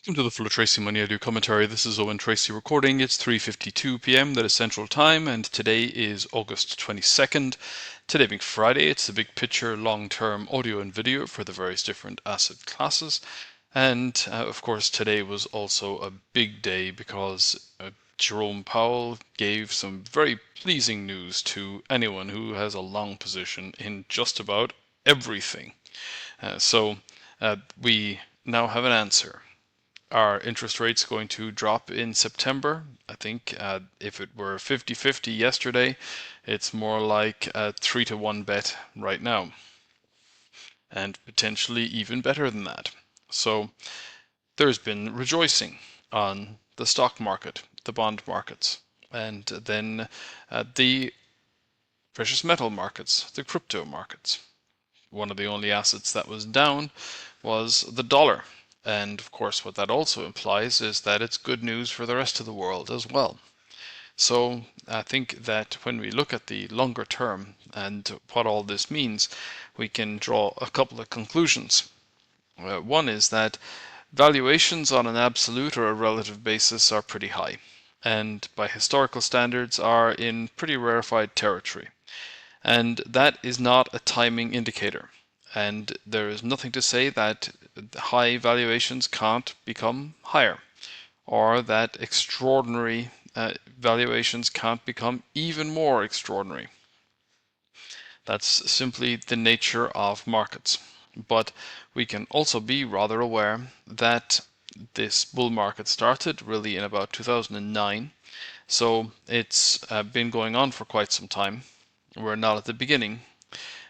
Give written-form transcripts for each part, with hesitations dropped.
Welcome to the Full of Tracy Money I Do commentary. This is Owen Tracy recording. It's 3:52 p.m. That is Central Time, and today is August 22nd. Today being Friday, it's the big picture, long-term audio and video for the various different asset classes. And of course, today was also a big day because Jerome Powell gave some very pleasing news to anyone who has a long position in just about everything. So we now have an answer. Are interest rates going to drop in September? I think if it were 50-50 yesterday, it's more like a 3-1 bet right now, and potentially even better than that. So there's been rejoicing on the stock market, the bond markets, and then the precious metal markets, the crypto markets. One of the only assets that was down was the dollar. And of course, what that also implies is that it's good news for the rest of the world as well. So I think that when we look at the longer term and what all this means, we can draw a couple of conclusions. One is that valuations on an absolute or a relative basis are pretty high, and by historical standards are in pretty rarefied territory. And that is not a timing indicator. And there is nothing to say that high valuations can't become higher, or that extraordinary valuations can't become even more extraordinary. That's simply the nature of markets. But we can also be rather aware that this bull market started really in about 2009. So it's been going on for quite some time. We're not at the beginning.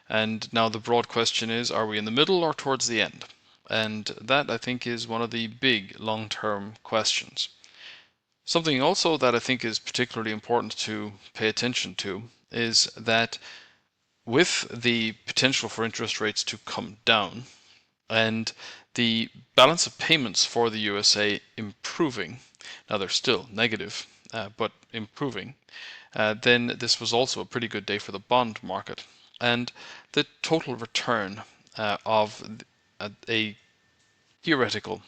And now the broad question is, are we in the middle or towards the end? And that, I think, is one of the big long-term questions. Something also that I think is particularly important to pay attention to is that with the potential for interest rates to come down and the balance of payments for the USA improving, now they're still negative, but improving, then this was also a pretty good day for the bond market. And the total return of a theoretical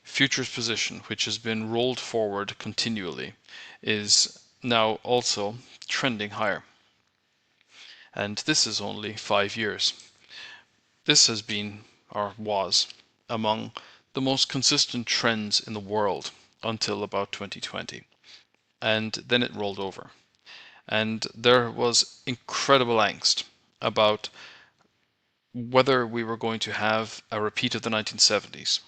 futures position, which has been rolled forward continually, is now also trending higher. And this is only 5 years. This has been, or was, among the most consistent trends in the world until about 2020. And then it rolled over. And there was incredible angst about whether we were going to have a repeat of the 1970s,